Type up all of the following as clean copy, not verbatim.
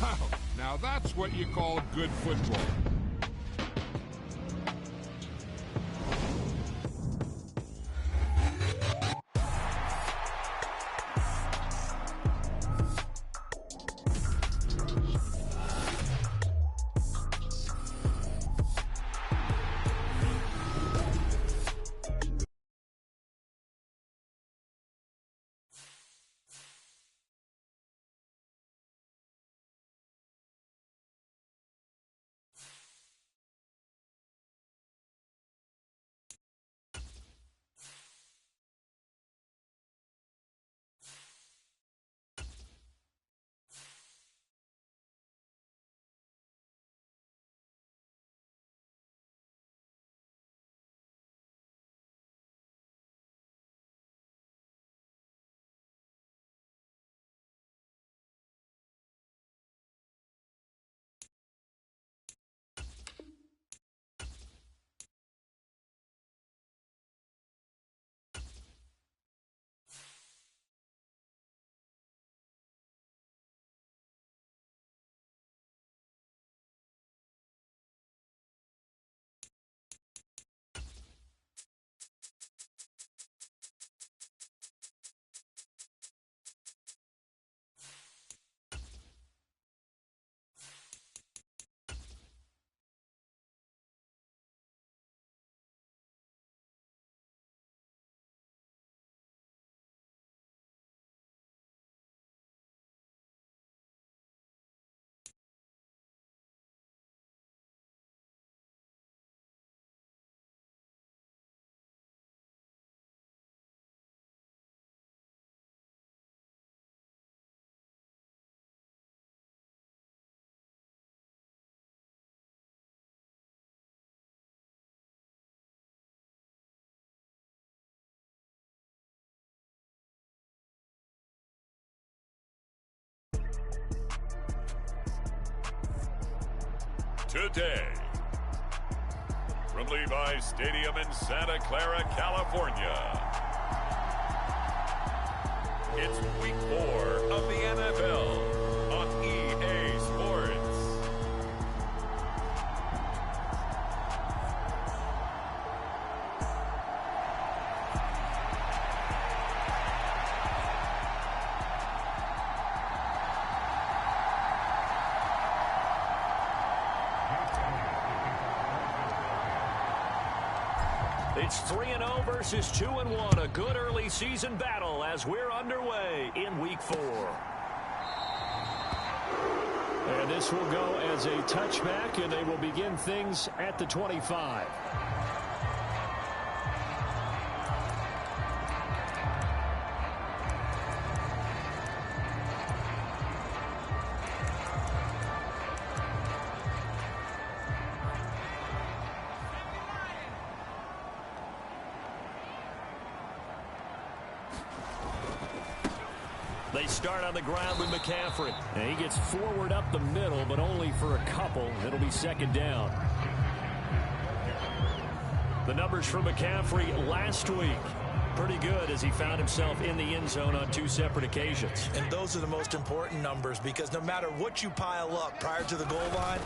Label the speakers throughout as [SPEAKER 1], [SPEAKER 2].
[SPEAKER 1] Now that's what you call good football.
[SPEAKER 2] Today, from Levi's Stadium in Santa Clara, California, it's Week 4 of the NFL on EA Sports.
[SPEAKER 3] It's 3-0 versus 2-1. A good early season battle as we're underway in Week 4. And this will go as a touchback, and they will begin things at the 25. They start on the ground with McCaffrey. And he gets forward up the middle, but only for a couple. It'll be second down. The numbers for McCaffrey last week, pretty good as he found himself in the end zone on 2 separate occasions.
[SPEAKER 4] And those are the most important numbers because no matter what you pile up prior to the goal line,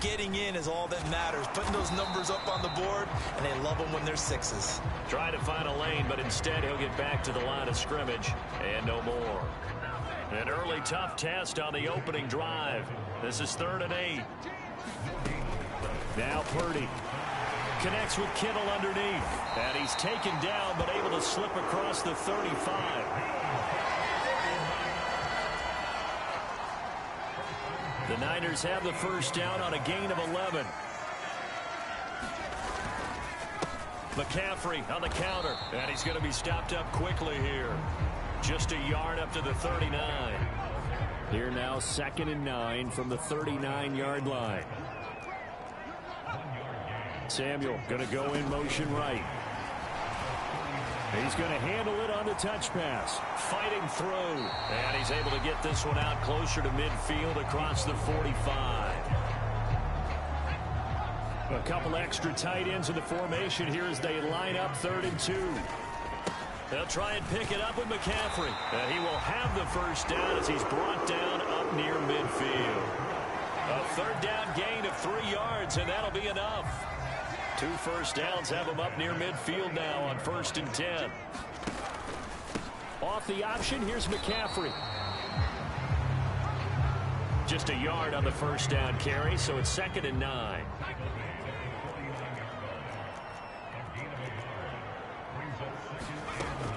[SPEAKER 4] getting in is all that matters. Putting those numbers up on the board, and they love them when they're 6s.
[SPEAKER 3] Trying to find a lane, but instead he'll get back to the line of scrimmage and no more. An early tough test on the opening drive. This is 3rd and 8. Now Purdy connects with Kittle underneath. And he's taken down, but able to slip across the 35. The Niners have the first down on a gain of 11. McCaffrey on the counter. And he's going to be stopped up quickly here. Just a yard up to the 39. Here now 2nd and 9 from the 39-yard line. Samuel going to go in motion right. He's going to handle it on the touch pass. Fighting through. And he's able to get this one out closer to midfield across the 45. A couple extra tight ends in the formation here as they line up 3rd and 2. They'll try and pick it up with McCaffrey. And he will have the first down as he's brought down up up near midfield. A third down gain of 3 yards, and that'll be enough. 2 first downs have him up near midfield now on 1st and 10. Off the option, here's McCaffrey. Just a yard on the first down carry, so it's 2nd and 9.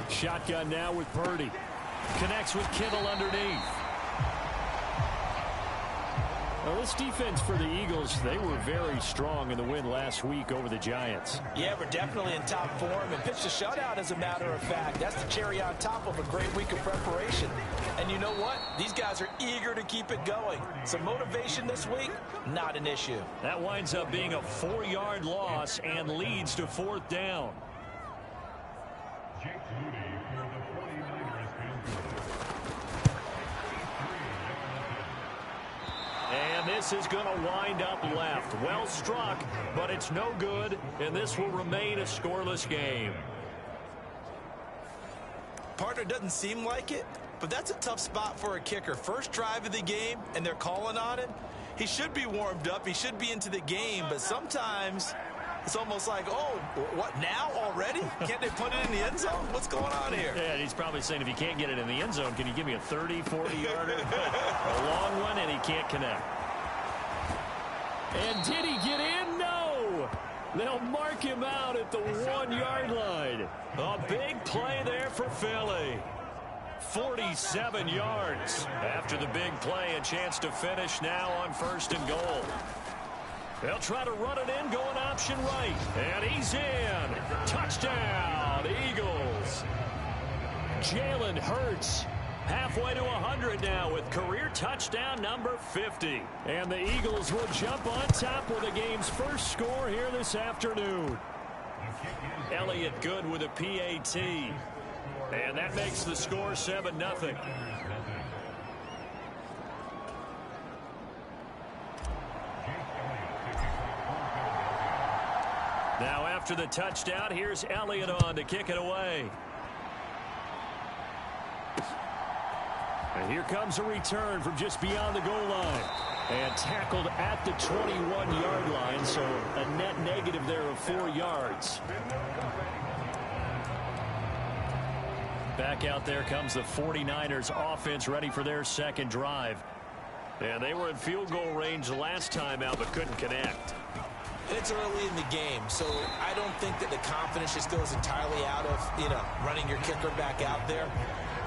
[SPEAKER 3] Shotgun now with Purdy. Connects with Kittle underneath. Well, this defense for the Eagles, they were very strong in the win last week over the Giants.
[SPEAKER 4] Yeah, we're definitely in top form and pitched a shutout, as a matter of fact. That's the cherry on top of a great week of preparation. And you know what? These guys are eager to keep it going. Some motivation this week, not an issue.
[SPEAKER 3] That winds up being a 4-yard loss and leads to 4th down. And this is going to wind up left. Well struck, but it's no good, and this will remain a scoreless game.
[SPEAKER 4] Partner, doesn't seem like it, but that's a tough spot for a kicker. First drive of the game, and they're calling on him. He should be warmed up. He should be into the game, but sometimes it's almost like, oh, what, now already? Can't they put it in the end zone? What's going on here?
[SPEAKER 3] Yeah, and he's probably saying, if you can't get it in the end zone, can you give me a 30, 40-yarder? A long one, and he can't connect. And did he get in? No! They'll mark him out at the 1-yard line. A big play there for Philly. 47 yards. After the big play, a chance to finish now on 1st and goal. They'll try to run it in, going option right. And he's in. Touchdown, Eagles. Jalen Hurts halfway to 100 now with career touchdown number 50. And the Eagles will jump on top with the game's first score here this afternoon. Elliott good with a PAT. And that makes the score 7-0. Now after the touchdown, here's Elliott on to kick it away. And here comes a return from just beyond the goal line. And tackled at the 21-yard line, so a net negative there of 4 yards. Back out there comes the 49ers offense, ready for their second drive. And they were in field goal range last time out, but couldn't connect.
[SPEAKER 4] It's early in the game, so I don't think that the confidence just goes entirely out of, running your kicker back out there.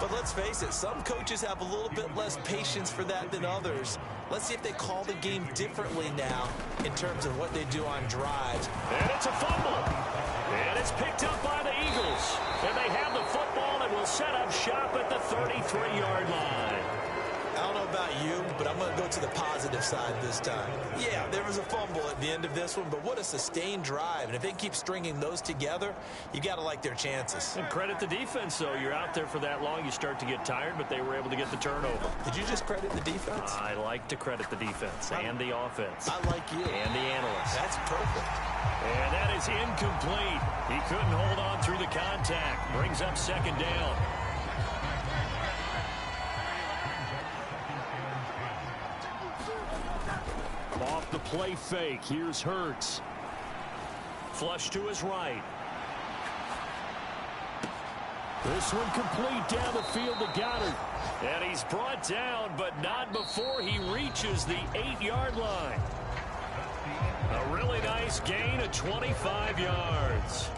[SPEAKER 4] But let's face it, some coaches have a little bit less patience for that than others. Let's see if they call the game differently now in terms of what they do on drives.
[SPEAKER 3] And it's a fumble. And it's picked up by the Eagles. And they have the football and will set up shop at the 33-yard line.
[SPEAKER 4] I don't know about you, but I'm going to go to the positive side this time. Yeah, there was a fumble at the end of this one, but what a sustained drive. And if they keep stringing those together, you got to like their chances.
[SPEAKER 3] And credit the defense, though. You're out there for that long, you start to get tired, but they were able to get the turnover.
[SPEAKER 4] Did you just credit the defense?
[SPEAKER 3] I like to credit the defense and the offense.
[SPEAKER 4] I like you.
[SPEAKER 3] And the analysts.
[SPEAKER 4] That's perfect.
[SPEAKER 3] And that is incomplete. He couldn't hold on through the contact. Brings up 2nd down. Off the play fake, here's Hurts. Flush to his right. This one complete down the field to Goddard. And he's brought down, but not before he reaches the 8-yard line. A really nice gain of 25 yards.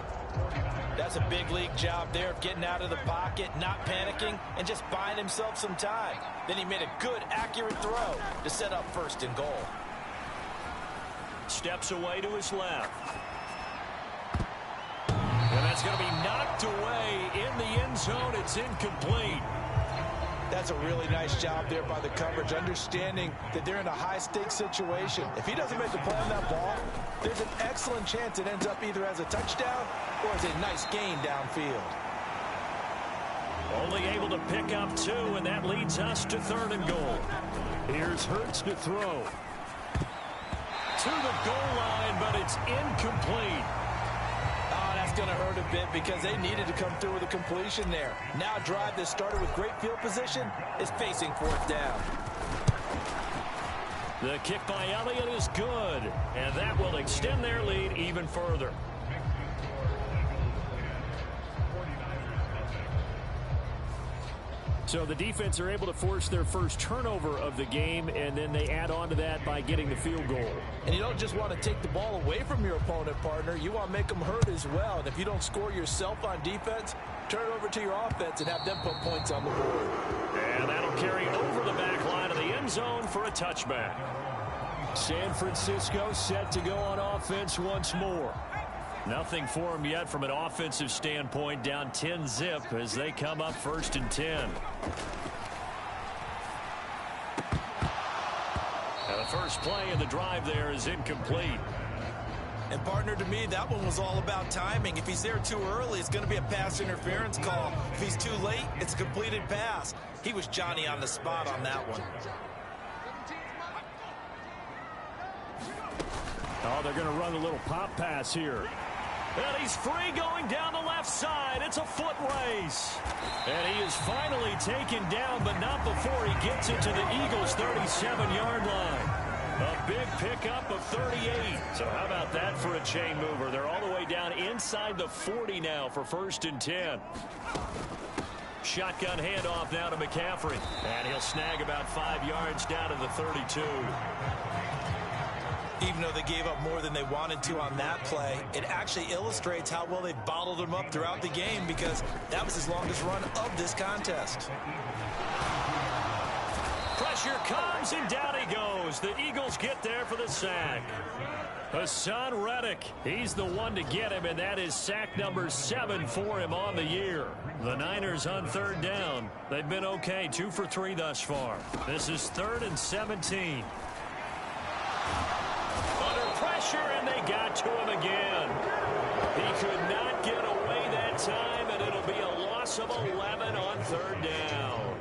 [SPEAKER 4] That's a big league job there of getting out of the pocket, not panicking, and just buying himself some time. Then he made a good, accurate throw to set up 1st and goal.
[SPEAKER 3] Steps away to his left. And that's going to be knocked away in the end zone. It's incomplete.
[SPEAKER 4] That's a really nice job there by the coverage, understanding that they're in a high-stakes situation. If he doesn't make the play on that ball, there's an excellent chance it ends up either as a touchdown or as a nice gain downfield.
[SPEAKER 3] Only able to pick up 2, and that leads us to 3rd and goal. Here's Hurts to throw. To the goal line, but it's incomplete.
[SPEAKER 4] Oh, that's going to hurt a bit because they needed to come through with a completion there. Now a drive that started with great field position is facing 4th down.
[SPEAKER 3] The kick by Elliott is good, and that will extend their lead even further. So the defense are able to force their first turnover of the game, and then they add on to that by getting the field goal.
[SPEAKER 4] And you don't just want to take the ball away from your opponent, partner. You want to make them hurt as well. And if you don't score yourself on defense, turn it over to your offense and have them put points on the board.
[SPEAKER 3] And that'll carry over the back line of the end zone for a touchback. San Francisco set to go on offense once more. Nothing for them yet from an offensive standpoint, down 10-zip as they come up 1st and 10. Now the first play of the drive there is incomplete.
[SPEAKER 4] And partner, to me, that one was all about timing. If he's there too early, it's going to be a pass interference call. If he's too late, it's a completed pass. He was Johnny on the spot on that one.
[SPEAKER 3] Oh, they're going to run a little pop pass here. And he's free going down the left side. It's a foot race. And he is finally taken down, but not before he gets it to the Eagles' 37-yard line. A big pickup of 38. So how about that for a chain mover? They're all the way down inside the 40 now for 1st and 10. Shotgun handoff now to McCaffrey. And he'll snag about 5 yards down to the 32.
[SPEAKER 4] Even though they gave up more than they wanted to on that play, it actually illustrates how well they've bottled them up throughout the game, because that was his longest run of this contest.
[SPEAKER 3] Pressure comes, and down he goes. The Eagles get there for the sack. Hassan Reddick, he's the one to get him, and that is sack number 7 for him on the year. The Niners on 3rd down. They've been okay, 2 for 3 thus far. This is 3rd and 17. Pressure, and they got to him again. He could not get away that time, and it'll be a loss of 11 on 3rd down.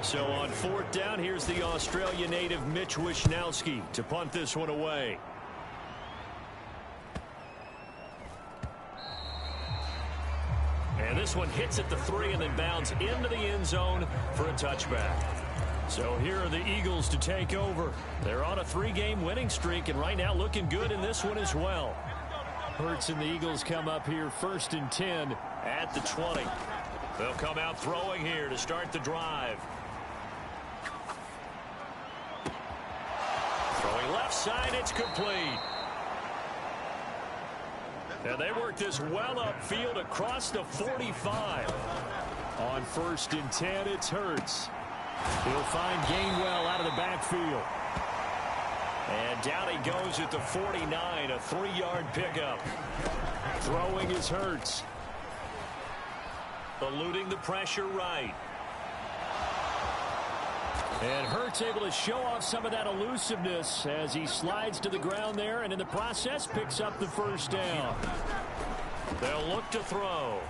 [SPEAKER 3] So on 4th down, here's the Australia native Mitch Wishnowsky to punt this one away. And this one hits at the 3 and then bounds into the end zone for a touchback. So here are the Eagles to take over. They're on a 3-game winning streak, and right now looking good in this one as well. Hurts and the Eagles come up here 1st and 10 at the 20. They'll come out throwing here to start the drive. Throwing left side, it's complete. And they work this well upfield across the 45. On 1st and 10, it's Hurts. He'll find Gainwell out of the backfield. And down he goes at the 49, a 3-yard pickup. Throwing is Hurts. Eluding the pressure right. And Hurts able to show off some of that elusiveness as he slides to the ground there, and in the process picks up the 1st down. They'll look to throw.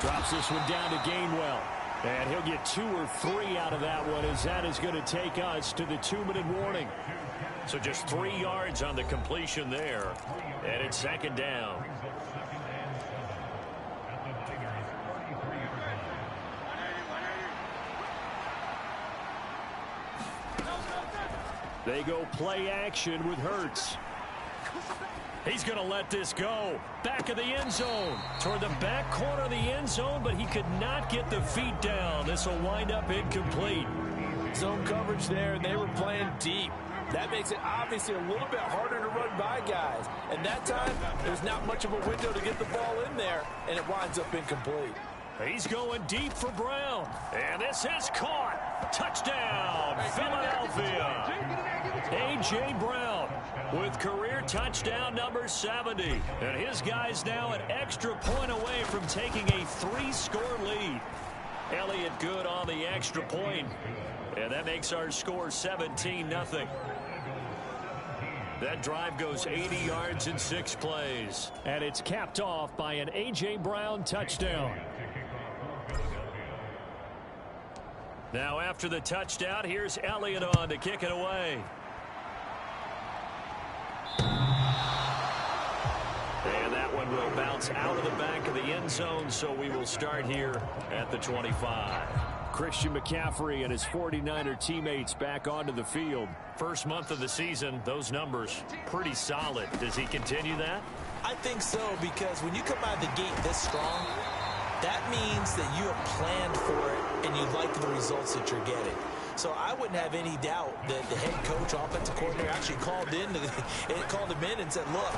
[SPEAKER 3] Drops this one down to Gainwell. And he'll get 2 or 3 out of that one, as that is going to take us to the 2-minute warning. So just 3 yards on the completion there. And it's 2nd down. They go play action with Hurts. He's going to let this go. Back of the end zone. Toward the back corner of the end zone, but he could not get the feet down. This will wind up incomplete.
[SPEAKER 4] Zone coverage there, and they were playing deep. That makes it obviously a little bit harder to run by guys. And that time, there's not much of a window to get the ball in there, and it winds up incomplete.
[SPEAKER 3] He's going deep for Brown. And this is caught. Touchdown, Philadelphia. A.J. Brown with career touchdown number 70. And his guys now an extra point away from taking a 3-score lead. Elliott good on the extra point. And that makes our score 17-0. That drive goes 80 yards in 6 plays. And it's capped off by an A.J. Brown touchdown. Now after the touchdown, here's Elliott on to kick it away. And that one will bounce out of the back of the end zone, so we will start here at the 25. Christian McCaffrey and his 49er teammates back onto the field. First month of the season, those numbers pretty solid. Does he continue that?
[SPEAKER 4] I think so, because when you come out of the gate this strong, that means that you have planned for it and you like the results that you're getting. So I wouldn't have any doubt that the head coach, offensive coordinator, actually called him in and said, look,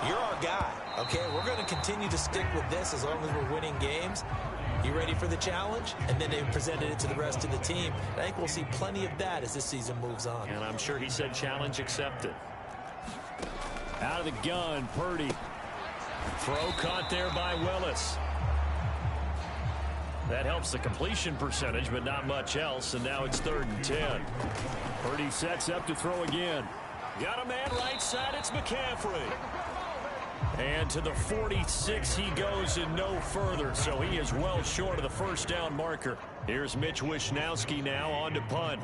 [SPEAKER 4] you're our guy, okay? We're going to continue to stick with this as long as we're winning games. You ready for the challenge? And then they presented it to the rest of the team. I think we'll see plenty of that as this season moves on.
[SPEAKER 3] And I'm sure he said challenge accepted. Out of the gun, Purdy. Throw caught there by Willis. That helps the completion percentage, but not much else, and now it's 3rd and 10. Purdy sets up to throw again. Got a man right side, it's McCaffrey. And to the 46 he goes and no further, so he is well short of the first down marker. Here's Mitch Wishnowski now on to punt.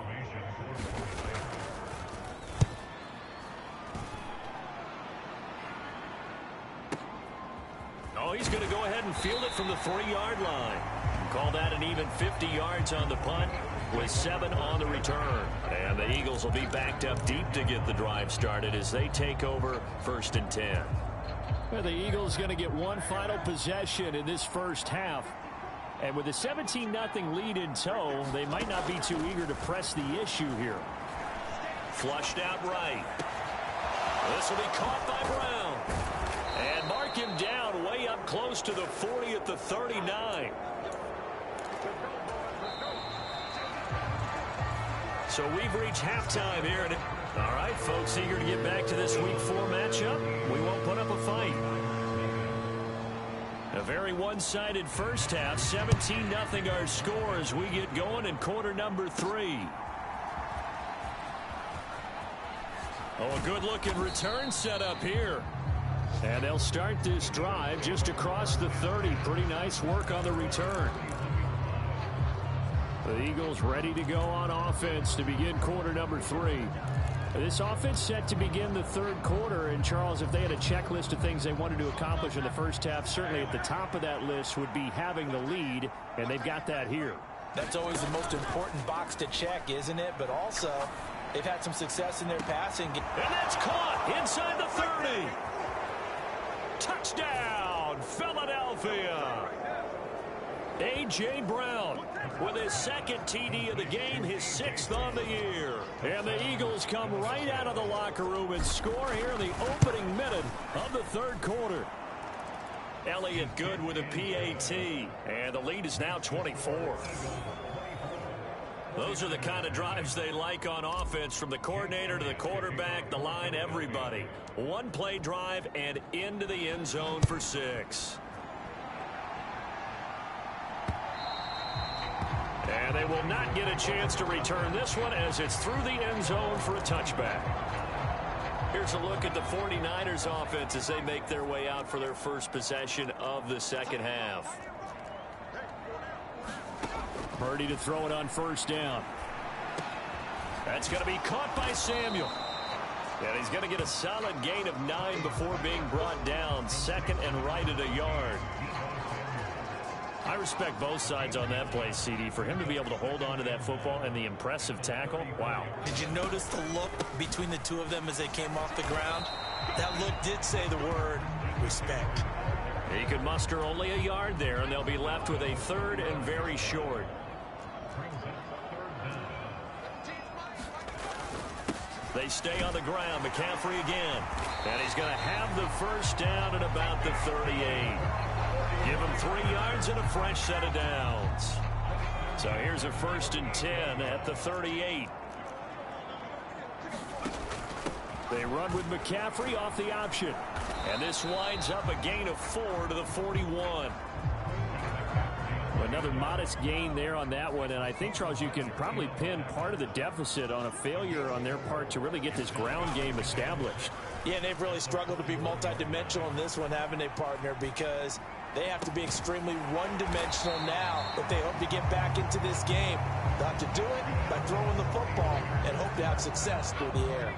[SPEAKER 3] Oh, he's going to go ahead and field it from the 3-yard line. Call that an even 50 yards on the punt with 7 on the return. And the Eagles will be backed up deep to get the drive started as they take over 1st and 10. Well, the Eagles going to get one final possession in this first half. And with a 17-0 lead in tow, they might not be too eager to press the issue here. Flushed out right. This will be caught by Brown. And mark him down way up close to the 40 at the 39. So we've reached halftime here. All right, folks, eager to get back to this Week 4 matchup. We won't put up a fight. A very one-sided first half. 17-0 our score as we get going in quarter number 3. Oh, a good-looking return set up here. And they'll start this drive just across the 30. Pretty nice work on the return. The Eagles ready to go on offense to begin quarter number 3. This offense set to begin the 3rd quarter. And, Charles, if they had a checklist of things they wanted to accomplish in the first half, certainly at the top of that list would be having the lead, and they've got that here.
[SPEAKER 4] That's always the most important box to check, isn't it? But also, they've had some success in their passing game.
[SPEAKER 3] And that's caught inside the 30. Touchdown, Philadelphia. A.J. Brown with his 2nd TD of the game, his 6th on the year. And the Eagles come right out of the locker room and score here in the opening minute of the 3rd quarter. Elliott good with a PAT, and the lead is now 24. Those are the kind of drives they like on offense, from the coordinator to the quarterback, the line, everybody. One-play drive and into the end zone for 6. And they will not get a chance to return this one as it's through the end zone for a touchback. Here's a look at the 49ers offense as they make their way out for their first possession of the second half. Purdy to throw it on first down. That's going to be caught by Samuel. And he's going to get a solid gain of 9 before being brought down. 2nd and right at a yard. I respect both sides on that play, CD. For him to be able to hold on to that football and the impressive tackle, wow.
[SPEAKER 4] Did you notice the look between the two of them as they came off the ground? That look did say the word respect.
[SPEAKER 3] He could muster only a yard there, and they'll be left with a 3rd and very short. They stay on the ground. McCaffrey again. And he's going to have the first down at about the 38. Give him 3 yards and a fresh set of downs. So here's a 1st and 10 at the 38. They run with McCaffrey off the option. And this winds up a gain of 4 to the 41. Another modest gain there on that one, and I think, Charles, you can probably pin part of the deficit on a failure on their part to really get this ground game established.
[SPEAKER 4] Yeah, they've really struggled to be multidimensional in this one, haven't they, partner? Because they have to be extremely one-dimensional now if they hope to get back into this game. They'll have to do it by throwing the football and hope to have success through the air.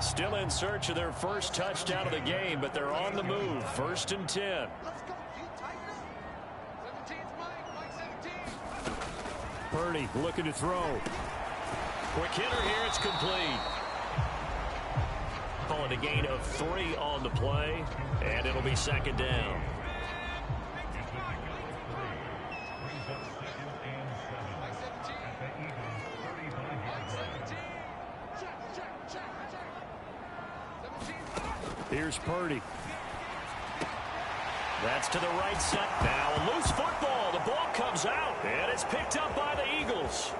[SPEAKER 3] Still in search of their first touchdown of the game, but they're on the move. 1st and 10. Purdy looking to throw. Quick hitter here. It's complete. Calling a gain of 3 on the play, and it'll be second down. Here's Purdy. That's to the right side. Now a loose football. The ball comes out, and it's picked up by the Eagles.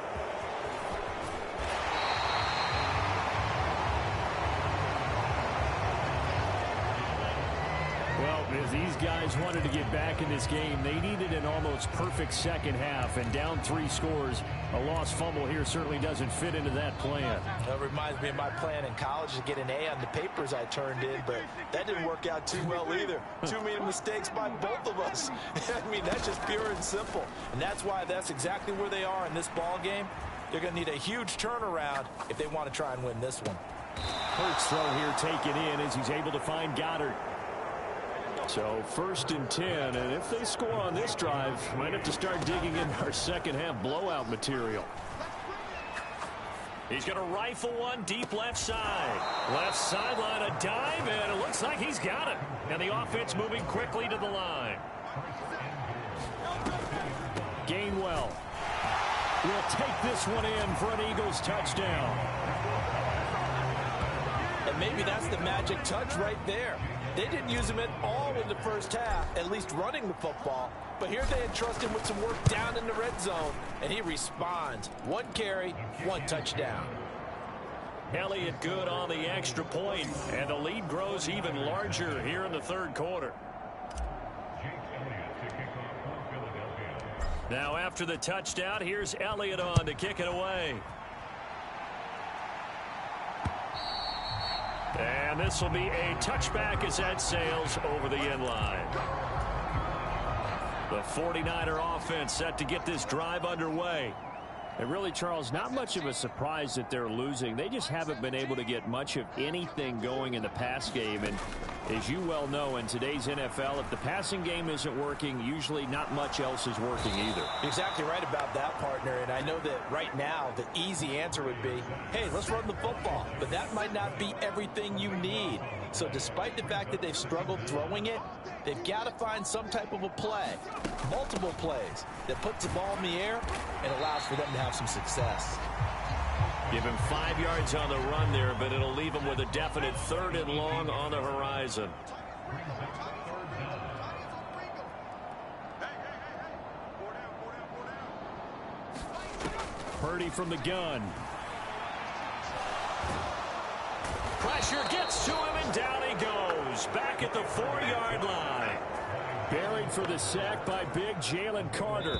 [SPEAKER 3] Well, as these guys wanted to get back in this game, they needed an almost perfect second half, and down 3 scores. A lost fumble here certainly doesn't fit into that plan.
[SPEAKER 4] That reminds me of my plan in college to get an A on the papers I turned in, but that didn't work out too well either. Too many mistakes by both of us. I mean, that's just pure and simple. And that's why that's exactly where they are in this ball game. They're going to need a huge turnaround if they want to try and win this one.
[SPEAKER 3] Hurts throw here taken in as he's able to find Goddard. So 1st and 10, and if they score on this drive, might have to start digging in our second half blowout material. He's going to rifle one deep left side. Left sideline, a dive, and it looks like he's got it. And the offense moving quickly to the line. Gainwell will take this one in for an Eagles touchdown.
[SPEAKER 4] And maybe that's the magic touch right there. They didn't use him at all in the first half, at least running the football. But here they entrust him with some work down in the red zone, and he responds. 1 carry, 1 touchdown.
[SPEAKER 3] Elliott good on the extra point, and the lead grows even larger here in the 3rd quarter. Now after the touchdown, here's Elliott on to kick it away. And this will be a touchback as that sails over the end line. The 49er offense set to get this drive underway. And really, Charles, not much of a surprise that they're losing. They just haven't been able to get much of anything going in the pass game. And as you well know, in today's NFL, if the passing game isn't working, usually not much else is working either.
[SPEAKER 4] You're exactly right about that, partner. And I know that right now the easy answer would be, hey, let's run the football. But that might not be everything you need. So despite the fact that they've struggled throwing it, they've got to find some type of a play, multiple plays, that puts the ball in the air and allows for them to have some success.
[SPEAKER 3] Give him 5 yards on the run there, but it'll leave him with a definite 3rd and long on the horizon. Purdy from the gun. Pressure gets to him, and down he goes. Back at the 4-yard line. Buried for the sack by big Jalen Carter.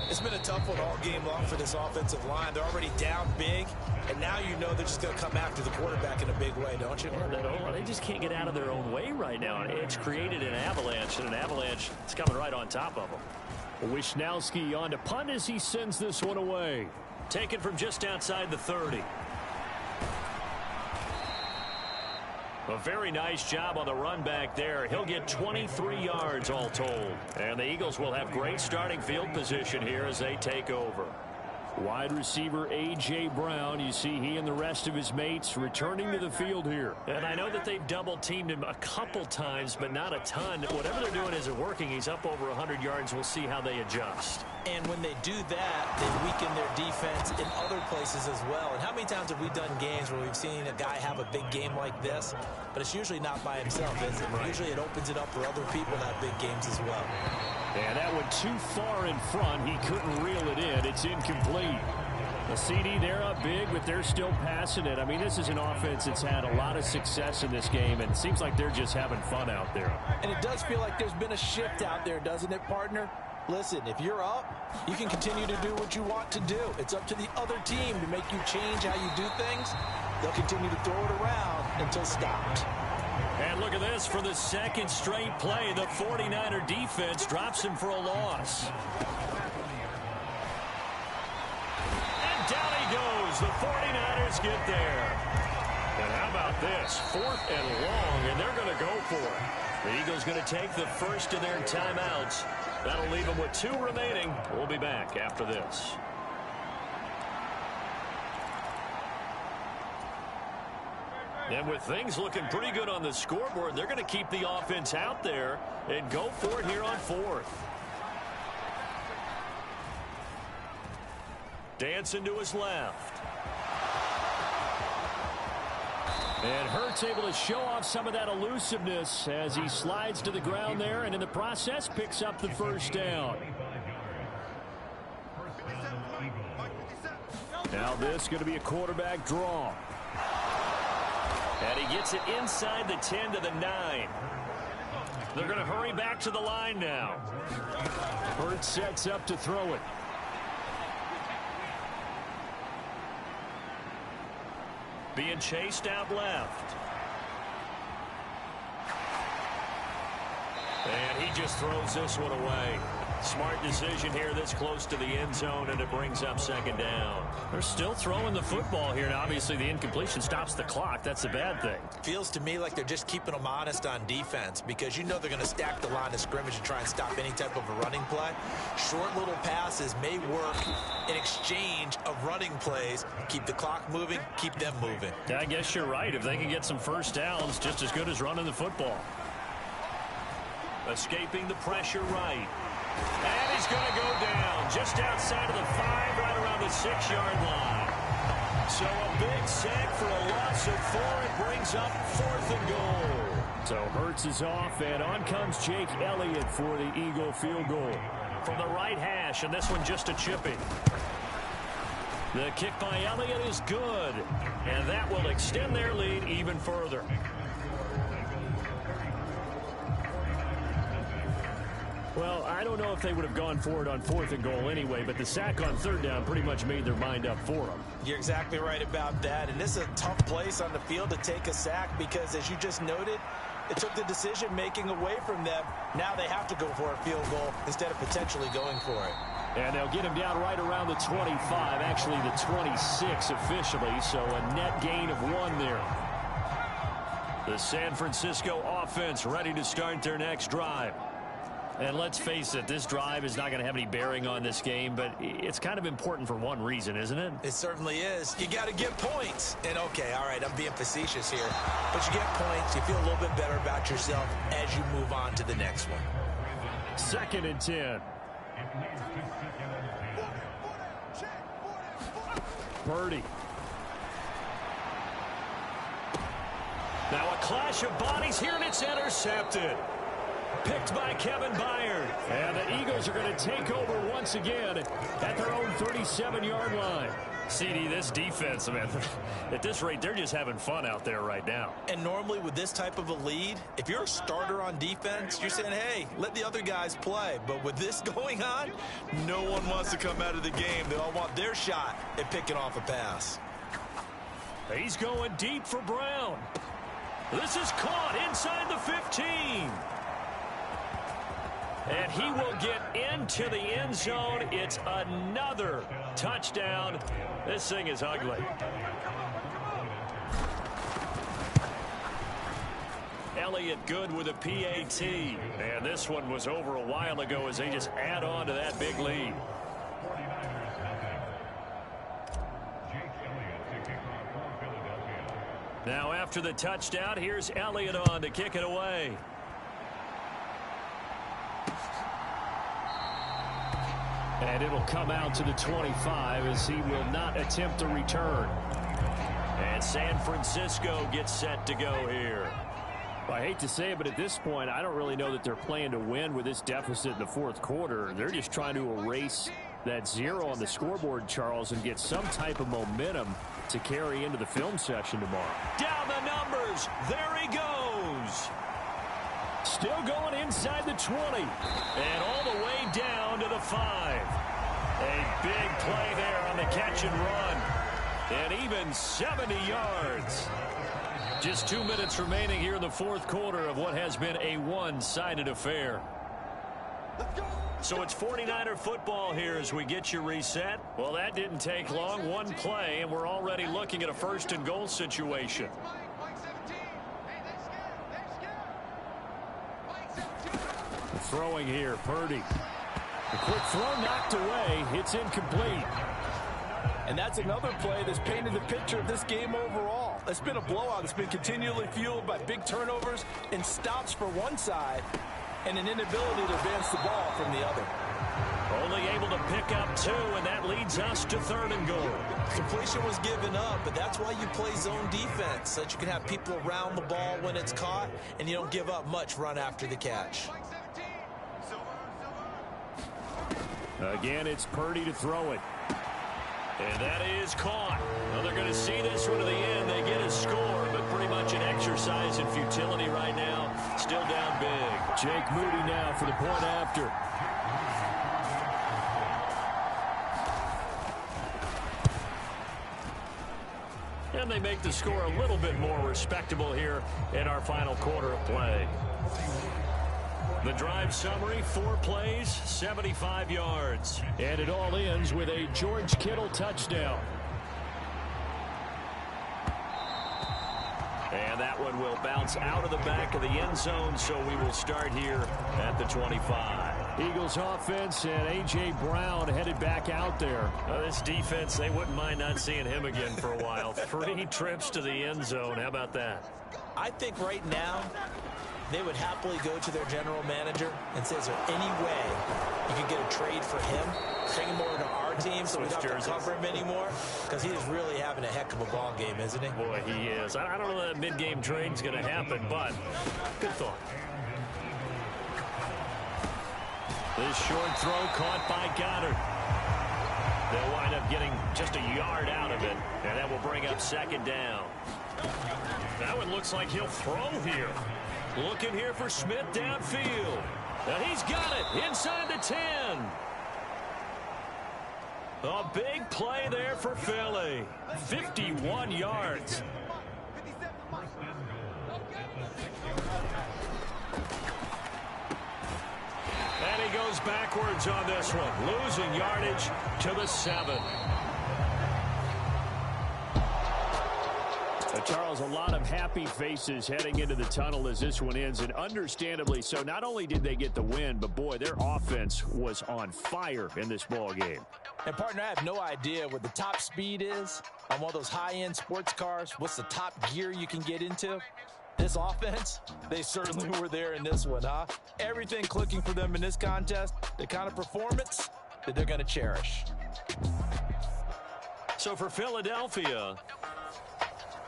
[SPEAKER 4] It's been a tough one all game long for this offensive line. They're already down big, and now you know they're just going to come after the quarterback in a big way, don't you?
[SPEAKER 3] They just can't get out of their own way right now. It's created an avalanche, and an avalanche is coming right on top of them. Wisnowski on to punt as he sends this one away. Taken from just outside the 30. A very nice job on the run back there. He'll get 23 yards all told. And the Eagles will have great starting field position here as they take over. Wide receiver A.J. Brown, you see he and the rest of his mates returning to the field here. And I know that they've double-teamed him a couple times, but not a ton. Whatever they're doing isn't working. He's up over 100 yards. We'll see how they adjust.
[SPEAKER 4] And when they do that, they weaken their defense in other places as well. And how many times have we done games where we've seen a guy have a big game like this, but it's usually not by himself, is it? Right. Usually it opens it up for other people to have big games as well.
[SPEAKER 3] And that one too far in front. He couldn't reel it in. It's incomplete. The CD, they're up big, but they're still passing it. I mean, this is an offense that's had a lot of success in this game, and it seems like they're just having fun out there.
[SPEAKER 4] And it does feel like there's been a shift out there, doesn't it, partner? Listen, if you're up, you can continue to do what you want to do. It's up to the other team to make you change how you do things. They'll continue to throw it around until stopped.
[SPEAKER 3] And look at this. For the second straight play, the 49er defense drops him for a loss. And down he goes. The 49ers get there. And how about this? 4th and long, and they're going to go for it. The Eagles going to take the first of their timeouts. That'll leave them with 2 remaining. We'll be back after this. And with things looking pretty good on the scoreboard, they're going to keep the offense out there and go for it here on 4th. Dancing to his left. And Hurts able to show off some of that elusiveness as he slides to the ground there, and in the process picks up the first down. Now this is going to be a quarterback draw. And he gets it inside the 10 to the 9. They're going to hurry back to the line now. Hurts sets up to throw it. Being chased out left. And he just throws this one away. Smart decision here this close to the end zone, and it brings up second down. They're still throwing the football here, and obviously the incompletion stops the clock. That's the bad thing.
[SPEAKER 4] Feels to me like they're just keeping them honest on defense, because you know they're going to stack the line of scrimmage and try and stop any type of a running play. Short little passes may work in exchange of running plays. Keep the clock moving, keep them moving.
[SPEAKER 3] Yeah, I guess you're right. If they can get some first downs, just as good as running the football. Escaping the pressure right. And he's going to go down just outside of the 5, right around the 6-yard line. So a big sack for a loss of 4. It brings up 4th and goal. So Hurts is off, and on comes Jake Elliott for the Eagle field goal. From the right hash, and this one just a chipping. The kick by Elliott is good, and that will extend their lead even further. Well, I don't know if they would have gone for it on 4th and goal anyway, but the sack on 3rd down pretty much made their mind up for them.
[SPEAKER 4] You're exactly right about that, and this is a tough place on the field to take a sack because, as you just noted, it took the decision-making away from them. Now they have to go for a field goal instead of potentially going for it.
[SPEAKER 3] And they'll get him down right around the 25, actually the 26 officially, so a net gain of 1 there. The San Francisco offense ready to start their next drive. And let's face it, this drive is not going to have any bearing on this game, but it's kind of important for one reason, isn't it?
[SPEAKER 4] It certainly is. You got to get points. And, okay, all right, I'm being facetious here. But you get points, you feel a little bit better about yourself as you move on to the next one. 2nd and 10. Purdy. Now a clash of bodies here, and it's intercepted. Picked by Kevin Byard. And the Eagles are going to take over once again at their own 37-yard line. CD, this defense, man, at this rate, they're just having fun out there right now. And normally with this type of a lead, if you're a starter on defense, you're saying, hey, let the other guys play. But with this going on, no one wants to come out of the game. They all want their shot at picking off a pass.
[SPEAKER 3] He's going deep for Brown. This is caught inside the 15. And he will get into the end zone. It's another touchdown. This thing is ugly. Elliott good with a PAT. And this one was over a while ago as they just add on to that big lead. Now after the touchdown, here's Elliott on to kick it away. And it'll come out to the 25 as he will not attempt a return. And San Francisco gets set to go here. Well, I hate to say it, but at this point, I don't really know that they're playing to win with this deficit in the 4th quarter. They're just trying to erase that 0 on the scoreboard, Charles, and get some type of momentum to carry into the film session tomorrow. Down the numbers. There he goes. Still going inside the 20. And all the way down to the 5. A big play there on the catch and run. And even 70 yards. Just 2 minutes remaining here in the 4th quarter of what has been a one-sided affair. So it's 49er football here as we get you reset. Well, that didn't take long. One play, and we're already looking at a 1st and goal situation. Throwing here, Purdy. The quick throw knocked away. It's incomplete.
[SPEAKER 5] And that's another play that's painted the picture of this game overall. it's been a blowout. It's been continually fueled by big turnovers and stops for one side and an inability to advance the ball from the other.
[SPEAKER 3] Only able to pick up 2, and that leads us to 3rd and goal.
[SPEAKER 4] Completion was given up, but that's why you play zone defense, so that you can have people around the ball when it's caught, and you don't give up much run after the catch.
[SPEAKER 3] Again, it's Purdy to throw it. And that is caught. Well, they're going to see this one to the end. They get a score, but pretty much an exercise in futility right now. Still down big. Jake Moody now for the point after. And they make the score a little bit more respectable here in our final quarter of play. The drive summary, 4 plays, 75 yards. And it all ends with a George Kittle touchdown. And that one will bounce out of the back of the end zone, so we will start here at the 25. Eagles offense and A.J. Brown headed back out there. This defense, they wouldn't mind not seeing him again for a while. 3 trips to the end zone. How about that?
[SPEAKER 4] I think right now they would happily go to their general manager and say, is there any way you could get a trade for him? Bring him over to our team so we don't have to cover him anymore? Because he is really having a heck of a ball game, isn't he?
[SPEAKER 3] Boy, he is. I don't know that mid-game trade is going to happen, but good thought. This short throw caught by Goddard. They'll wind up getting just a yard out of it, and that will bring up 2nd down. That one looks like he'll throw here. Looking here for Smith downfield. And he's got it inside the 10. A big play there for Philly. 51 yards. And he goes backwards on this one, losing yardage to the 7. Charles, a lot of happy faces heading into the tunnel as this one ends, and understandably so. Not only did they get the win, but boy, their offense was on fire in this ball game.
[SPEAKER 5] And partner, I have no idea what the top speed is on one of those high-end sports cars. What's the top gear you can get into? This offense, they certainly were there in this one, huh? Everything clicking for them in this contest, the kind of performance that they're going to cherish.
[SPEAKER 3] So for Philadelphia,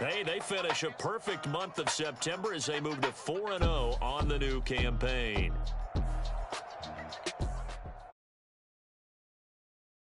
[SPEAKER 3] they finish a perfect month of September as they move to 4-0 on the new campaign.